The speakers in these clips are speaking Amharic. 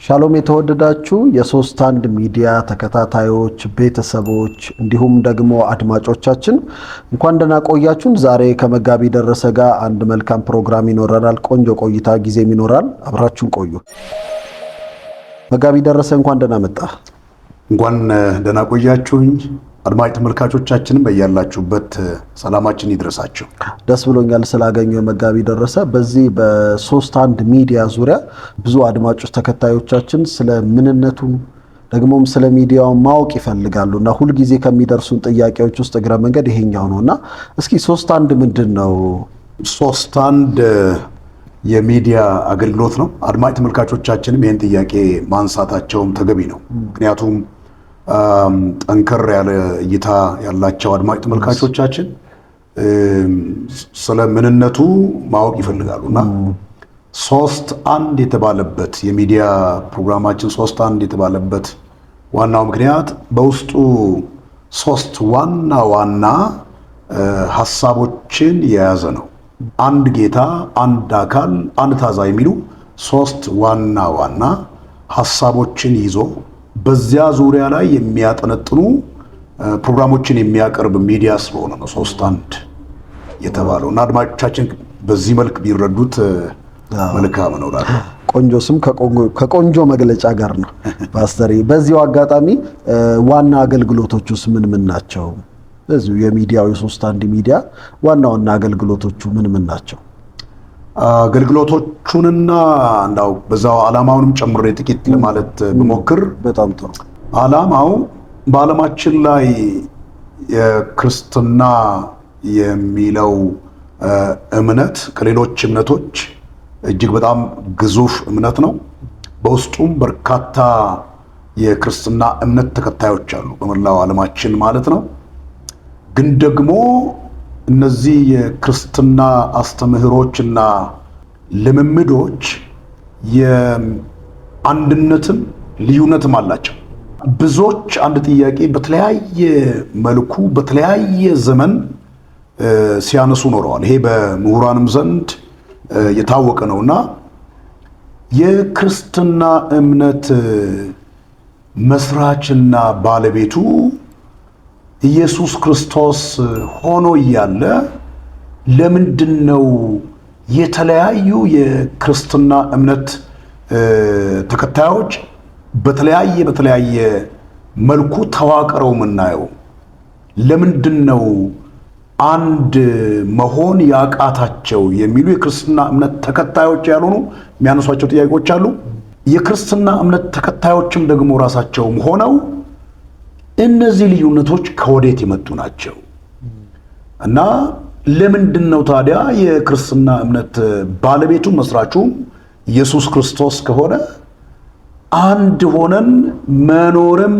ሻሎም የተወደዳችሁ የሶስት አንድ ሚዲያ ተከታታዮች ቤተሰቦች እንዲሁም ደግሞ አድማጮቻችን እንኳን ደህና ቆያችሁን። ዛሬ ከመጋቢ ደረሰ ጋር አንድ መልካም ፕሮግራም ይኖረናል። ቆንጆ ቆይታ ጊዜም ይኖራል። አብራችሁን ቆዩ። መጋቢ ደረሰ እንኳን ደህና መጣ። እንኳን ደህና ቆያችሁኝ። አድማጭ ተመልካቾቻችንም በያላችሁበት ሰላማችን ይድረሳችሁ። ደስ ብሎኛል ስላገኘው መጋቢ ደረሰ። በዚህ በሶስት አንድ ሚዲያ ዙሪያ ብዙ አድማጮች ተከታዮቻችን ስለ ምንነቱ ደግሞም ስለ ሚዲያው ማወቅ ይፈልጋሉና ሁሉ ጊዜ ከሚደርሱን ጥያቄዎች ውስጥ እግረ መንገድ ይሄኛው ነውና እስኪ ሶስት አንድ ምንድነው? ሶስት አንድ የሚዲያ አገልግሎት ነው። አድማጭ ተመልካቾቻችንም ይሄን ጥያቄ ማንሳታቸውም ተገቢ ነው። ምክንያቱም ጠንከር ያለ እይታ ያላቸው አድማጭ ተመልካቾቻችን ስለ ምንነቱ ማወቅ ይፈልጋሉና ሶስት አንድ የተባለበት የሚዲያ ፕሮግራማችን ሶስት አንድ የተባለበት ዋናው ምክንያት በውስጡ ሶስት ዋና ሐሳቦችን የያዘ ነው። አንድ ጌታ፣ አንድ አካል፣ አንድ ታዛ የሚሉ ሶስት ዋና ሐሳቦችን ይዞ በዚያ ዙሪያ ላይ የሚያጠነጥኑ ፕሮግራሞችን የሚያቀርብ ሚዲያ ስለሆነ ነው ሶስት አንድ የተባለው እና አድማጮቻችን በዚህ መልክ ቢረዱት መልካም ነው። ቆንጆ ስም ከቆንጆ መግለጫ ጋር ነው ፓስተር። በዚሁ አጋጣሚ ዋና አገልግሎቶቹስ ምን ናቸው? በዚሁ የሚዲያው የሶስት አንድ ሚዲያ ዋና አገልግሎቶቹ ምን ናቸው? አገልግሎቶቹንና እንዳው በዛው ዓላማውንም ጨምሬ ጥቂት ለማለት ብሞክር በጣም ጥሩ። ዓላማው በዓለማችን ላይ የክርስትና የሚለው እምነት ከሌሎች እምነቶች እጅግ በጣም ግዙፍ እምነት ነው። በውስጡም በርካታ የክርስትና እምነት ተከታዮች አሉ በመላው ዓለማችን ማለት ነው። ግን ደግሞ እነዚህ የክርስትና አስተምህሮችና ልምምዶች የአንድነትም ልዩነትም አላቸው። ብዙዎች አንድ ጥያቄ በተለያየ መልኩ በተለያየ ዘመን ሲያነሱ ኖረዋል። ይሄ በምሁራንም ዘንድ የታወቀ ነውና የክርስትና እምነት መስራችና ባለቤቱ ኢየሱስ ክርስቶስ ሆኖ እያለ ለምንድነው የተለያዩ የክርስትና እምነት ተከታዮች በተለያየ መልኩ ተዋቅረው የምናየው? ለምንድነው አንድ መሆን ያቃታቸው የሚሉ የክርስትና እምነት ተከታዮች ያልሆኑ የሚያነሷቸው ጥያቄዎች አሉ። የክርስትና እምነት ተከታዮችም ደግሞ ራሳቸውም ሆነው እነዚህ ልዩነቶች ከወዴት የመጡ ናቸው እና ለምንድነው ታዲያ የክርስትና እምነት ባለቤቱ መስራቹ ኢየሱስ ክርስቶስ ከሆነ አንድ ሆነን መኖርም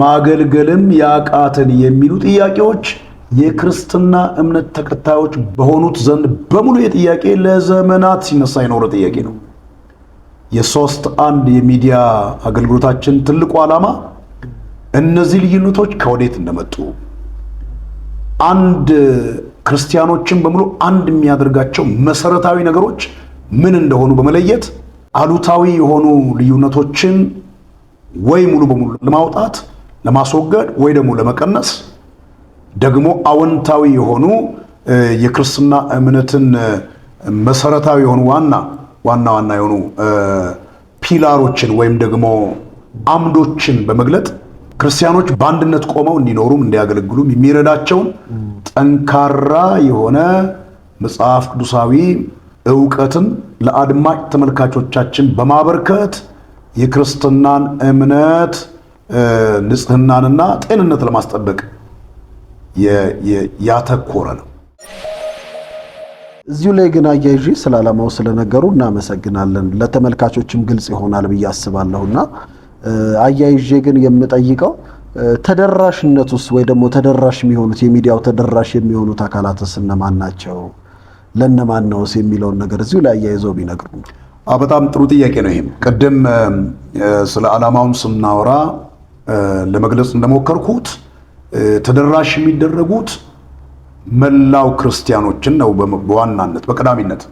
ማገልገልም ያቃተን የሚሉ ጥያቄዎች የክርስትና እምነት ተከታዮች በሆኑት ዘንድ በሙሉ የጥያቄ ለዘመናት ሲነሳ የኖረ ጥያቄ ነው። የሶስት አንድ የሚዲያ አገልግሎታችን ትልቁ ዓላማ እነዚህ ልዩነቶች ከወዴት እንደመጡ አንድ ክርስቲያኖችን በሙሉ አንድ የሚያደርጋቸው መሰረታዊ ነገሮች ምን እንደሆኑ በመለየት አሉታዊ የሆኑ ልዩነቶችን ወይ ሙሉ በሙሉ ለማውጣት ለማስወገድ ወይ ደግሞ ለመቀነስ ደግሞ አዎንታዊ የሆኑ የክርስትና እምነትን መሰረታዊ የሆኑ ዋና የሆኑ ፒላሮችን ወይም ደግሞ አምዶችን በመግለጥ ክርስቲያኖች በአንድነት ቆመው እንዲኖሩም እንዲያገለግሉም የሚረዳቸውን ጠንካራ የሆነ መጽሐፍ ቅዱሳዊ ዕውቀትን ለአድማጭ ተመልካቾቻችን በማበርከት የክርስትናን እምነት ንጽህናንና ጤንነት ለማስጠበቅ ያተኮረ ነው። እዚሁ ላይ ግን አያይዤ ስለ ዓላማው ስለነገሩ እናመሰግናለን። ለተመልካቾችም ግልጽ ይሆናል ብዬ አስባለሁና አያይዤ ግን የምጠይቀው ተደራሽነቱስ ወይ ደግሞ ተደራሽ የሚሆኑት የሚዲያው ተደራሽ የሚሆኑት አካላትስ እነማን ናቸው? ለነማን ነውስ የሚለውን ነገር እዚሁ ላይ አያይዘው ቢነግሩ። በጣም ጥሩ ጥያቄ ነው። ይሄም ቅድም ስለ ዓላማውን ስናወራ ለመግለጽ እንደሞከርኩት ተደራሽ የሚደረጉት መላው ክርስቲያኖችን ነው በዋናነት በቀዳሚነት።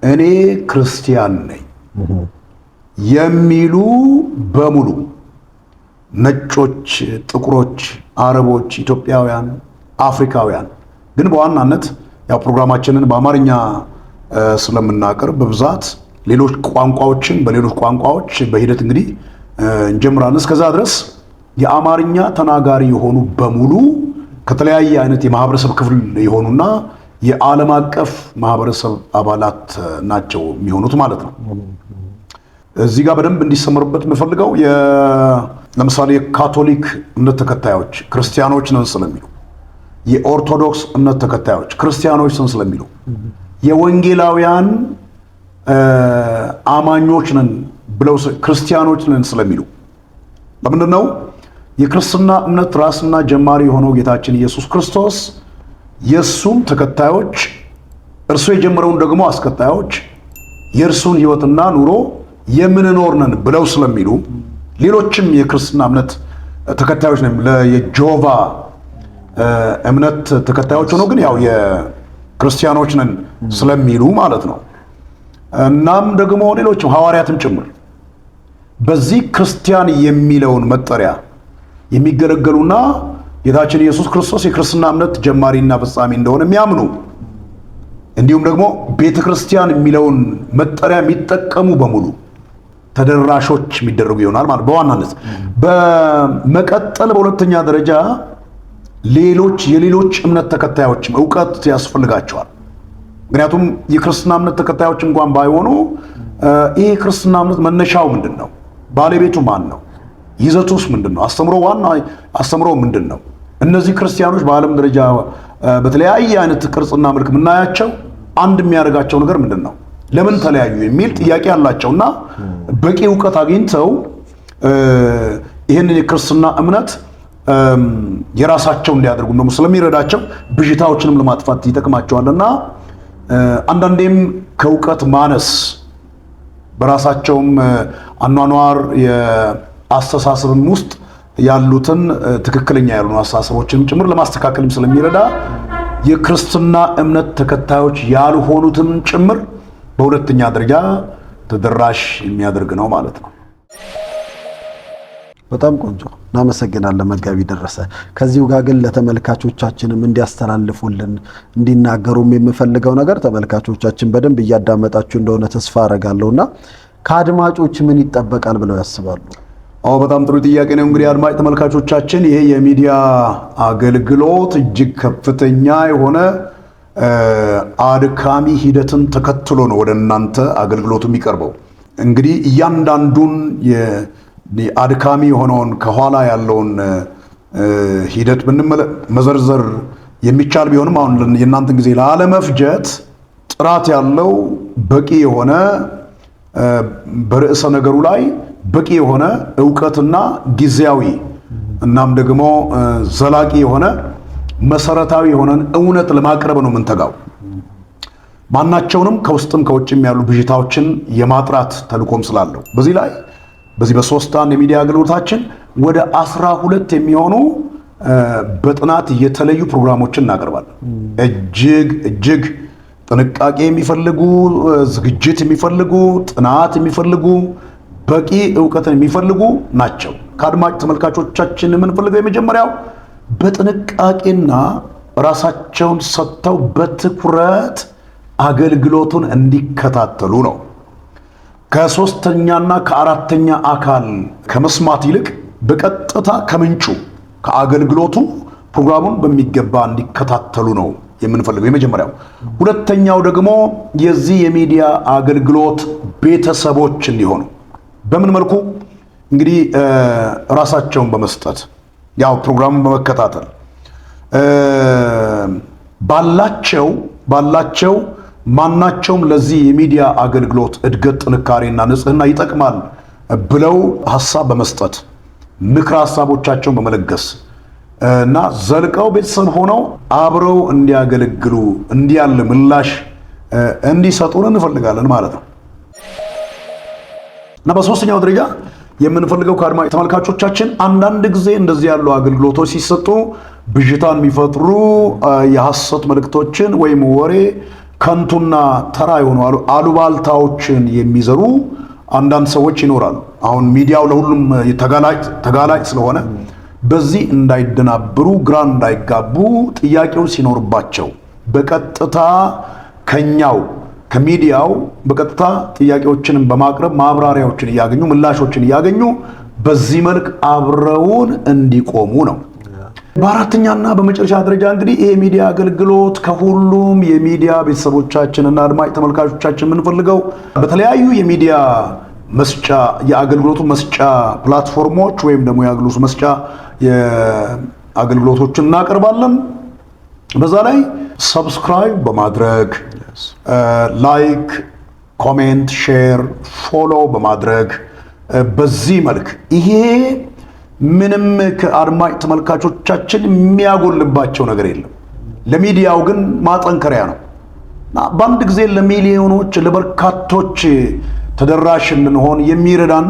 እኔ ክርስቲያን ነኝ የሚሉ በሙሉ ነጮች፣ ጥቁሮች፣ አረቦች፣ ኢትዮጵያውያን፣ አፍሪካውያን ግን በዋናነት ያው ፕሮግራማችንን በአማርኛ ስለምናቀርብ በብዛት ሌሎች ቋንቋዎችን በሌሎች ቋንቋዎች በሂደት እንግዲህ እንጀምራለን። እስከዛ ድረስ የአማርኛ ተናጋሪ የሆኑ በሙሉ ከተለያየ አይነት የማህበረሰብ ክፍል የሆኑና የዓለም አቀፍ ማህበረሰብ አባላት ናቸው የሚሆኑት ማለት ነው። እዚህ ጋር በደንብ እንዲሰመርበት የምፈልገው ለምሳሌ የካቶሊክ እምነት ተከታዮች ክርስቲያኖች ነን ስለሚሉ፣ የኦርቶዶክስ እምነት ተከታዮች ክርስቲያኖች ነን ስለሚሉ፣ የወንጌላውያን አማኞች ነን ብለው ክርስቲያኖች ነን ስለሚሉ ለምንድን ነው የክርስትና እምነት ራስና ጀማሪ የሆነው ጌታችን ኢየሱስ ክርስቶስ የእሱም ተከታዮች እርሱ የጀመረውን ደግሞ አስከታዮች የእርሱን ሕይወትና ኑሮ የምንኖር ነን ብለው ስለሚሉ ሌሎችም የክርስትና እምነት ተከታዮች ነን የጆቫ እምነት ተከታዮች ሆነው ግን ያው የክርስቲያኖች ነን ስለሚሉ ማለት ነው። እናም ደግሞ ሌሎችም ሐዋርያትም ጭምር በዚህ ክርስቲያን የሚለውን መጠሪያ የሚገለገሉና ጌታችን ኢየሱስ ክርስቶስ የክርስትና እምነት ጀማሪና ፈጻሚ እንደሆነ የሚያምኑ እንዲሁም ደግሞ ቤተ ክርስቲያን የሚለውን መጠሪያ የሚጠቀሙ በሙሉ ተደራሾች የሚደረጉ ይሆናል ማለት በዋናነት። በመቀጠል በሁለተኛ ደረጃ የሌሎች እምነት ተከታዮችም እውቀት ያስፈልጋቸዋል። ምክንያቱም የክርስትና እምነት ተከታዮች እንኳን ባይሆኑ ይህ ክርስትና እምነት መነሻው ምንድን ነው? ባለቤቱ ማን ነው? ይዘቱስ ምንድን ነው? አስተምሮ ምንድን ነው? እነዚህ ክርስቲያኖች በዓለም ደረጃ በተለያየ አይነት ቅርጽና መልክ የምናያቸው አንድ የሚያደርጋቸው ነገር ምንድን ነው? ለምን ተለያዩ የሚል ጥያቄ አላቸውና በቂ እውቀት አግኝተው ይህንን የክርስትና እምነት የራሳቸው እንዲያደርጉ ደግሞ ስለሚረዳቸው ብዥታዎችንም ለማጥፋት ይጠቅማቸዋልና አንዳንዴም ከእውቀት ማነስ በራሳቸውም አኗኗር የአስተሳሰብም ውስጥ ያሉትን ትክክለኛ ያልሆኑ አስተሳሰቦችንም ጭምር ለማስተካከልም ስለሚረዳ የክርስትና እምነት ተከታዮች ያልሆኑትን ጭምር በሁለተኛ ደረጃ ተደራሽ የሚያደርግ ነው ማለት ነው። በጣም ቆንጆ እናመሰግናለን መጋቢ ደረሰ። ከዚሁ ጋር ግን ለተመልካቾቻችንም እንዲያስተላልፉልን እንዲናገሩም የምፈልገው ነገር ተመልካቾቻችን በደንብ እያዳመጣችሁ እንደሆነ ተስፋ አደርጋለሁና ከአድማጮች ምን ይጠበቃል ብለው ያስባሉ? በጣም ጥሩ ጥያቄ ነው። እንግዲህ አድማጭ ተመልካቾቻችን ይሄ የሚዲያ አገልግሎት እጅግ ከፍተኛ የሆነ አድካሚ ሂደትን ተከትሎ ነው ወደ እናንተ አገልግሎቱ የሚቀርበው። እንግዲህ እያንዳንዱን አድካሚ የሆነውን ከኋላ ያለውን ሂደት መዘርዘር የሚቻል ቢሆንም አሁን የእናንተን ጊዜ ላለመፍጀት ጥራት ያለው በቂ የሆነ በርዕሰ ነገሩ ላይ በቂ የሆነ ዕውቀትና ጊዜያዊ እናም ደግሞ ዘላቂ የሆነ መሰረታዊ የሆነን እውነት ለማቅረብ ነው የምንተጋው። ማናቸውንም ከውስጥም ከውጭም ያሉ ብዥታዎችን የማጥራት ተልእኮም ስላለው በዚህ በ3 የሚዲያ አገልግሎታችን ወደ 12 የሚሆኑ በጥናት የተለዩ ፕሮግራሞችን እናቀርባለን። እጅግ ጥንቃቄ የሚፈልጉ ዝግጅት የሚፈልጉ ጥናት የሚፈልጉ በቂ ዕውቀትን የሚፈልጉ ናቸው። ከአድማጭ ተመልካቾቻችን የምንፈልገው የመጀመሪያው በጥንቃቄና ራሳቸውን ሰጥተው በትኩረት አገልግሎቱን እንዲከታተሉ ነው። ከ3ኛና ከ4ኛ አካል ከመስማት ይልቅ በቀጥታ ከምንጩ ከአገልግሎቱ ፕሮግራሙን በሚገባ እንዲከታተሉ ነው የምንፈልገው የመጀመሪያው። ሁለተኛው ደግሞ የዚህ የሚዲያ አገልግሎት ቤተሰቦች እንዲሆኑ በምን መልኩ እንግዲህ ራሳቸውን በመስጠት ያው ፕሮግራሙን በመከታተል ባላቸው ማናቸውም ለዚህ የሚዲያ አገልግሎት እድገት ጥንካሬና ንጽህና ይጠቅማል ብለው ሐሳብ በመስጠት ምክር ሐሳቦቻቸውን በመለገስ እና ዘልቀው ቤተሰብ ሆነው አብረው እንዲያገለግሉ እንዲያለ ምላሽ እንዲሰጡን እንፈልጋለን ማለት ነው። እና በሶስተኛው ደረጃ የምንፈልገው ከአድማጭ ተመልካቾቻችን አንዳንድ ጊዜ እንደዚህ ያሉ አገልግሎቶች ሲሰጡ ብዥታን የሚፈጥሩ የሐሰት መልእክቶችን ወይም ወሬ ከንቱና ተራ የሆኑ አሉባልታዎችን የሚዘሩ አንዳንድ ሰዎች ይኖራሉ። አሁን ሚዲያው ለሁሉም ተጋላጭ ስለሆነ በዚህ እንዳይደናብሩ፣ ግራ እንዳይጋቡ ጥያቄው ሲኖርባቸው በቀጥታ ከሚዲያው በቀጥታ ጥያቄዎችን በማቅረብ ማብራሪያዎችን እያገኙ ምላሾችን እያገኙ በዚህ መልክ አብረውን እንዲቆሙ ነው። በአራተኛና በመጨረሻ ደረጃ እንግዲህ ይሄ ሚዲያ አገልግሎት ከሁሉም የሚዲያ ቤተሰቦቻችንና አድማጭ ተመልካቾቻችን የምንፈልገው በተለያዩ የሚዲያ መስጫ የአገልግሎቱ መስጫ ፕላትፎርሞች ወይም ደግሞ የአገልግሎቱ መስጫ የአገልግሎቶችን እናቀርባለን። በዛ ላይ ሰብስክራይብ በማድረግ ላይክ፣ ኮሜንት፣ ሼር፣ ፎሎ በማድረግ በዚህ መልክ ይሄ ምንም ከአድማጭ ተመልካቾቻችን የሚያጎልባቸው ነገር የለም። ለሚዲያው ግን ማጠንከሪያ ነው። በአንድ ጊዜ ለሚሊዮኖች ለበርካቶች ተደራሽ እንድንሆን የሚረዳን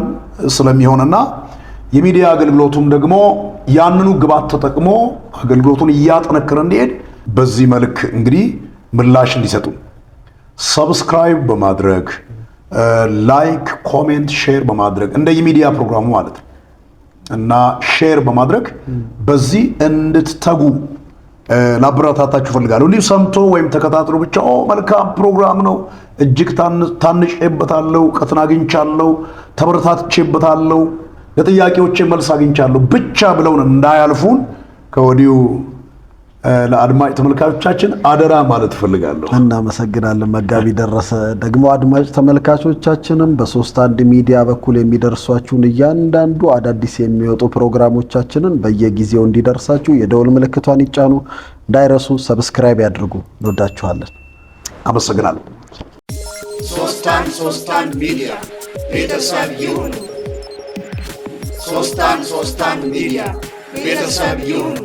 ስለሚሆንና የሚዲያ አገልግሎቱም ደግሞ ያንኑ ግባት ተጠቅሞ አገልግሎቱን እያጠነከረ እንዲሄድ በዚህ መልክ እንግዲህ ምላሽ እንዲሰጡ ሰብስክራይብ በማድረግ ላይክ፣ ኮሜንት፣ ሼር በማድረግ እንደ የሚዲያ ፕሮግራሙ ማለት ነው እና ሼር በማድረግ በዚህ እንድትተጉ ላበረታታችሁ ፈልጋለሁ። እንዲሁ ሰምቶ ወይም ተከታትሎ ብቻ መልካም ፕሮግራም ነው፣ እጅግ ታንጬበታለሁ፣ እውቀትን አግኝቻለሁ፣ ተበረታትቼበታለሁ፣ ለጥያቄዎቼ መልስ አግኝቻለሁ ብቻ ብለውን እንዳያልፉን ከወዲሁ ለአድማጭ ተመልካቾቻችን አደራ ማለት እፈልጋለሁ። እናመሰግናለን መጋቢ ደረሰ። ደግሞ አድማጭ ተመልካቾቻችንም በ31 ሚዲያ በኩል የሚደርሷችሁን እያንዳንዱ አዳዲስ የሚወጡ ፕሮግራሞቻችንን በየጊዜው እንዲደርሳችሁ የደወል ምልክቷን ይጫኑ፣ እንዳይረሱ ሰብስክራይብ ያድርጉ። እንወዳችኋለን። አመሰግናለሁ። ሶስታን ሚዲያ ቤተሰብ ይሁኑ። ሶስታን ሚዲያ ቤተሰብ ይሁኑ።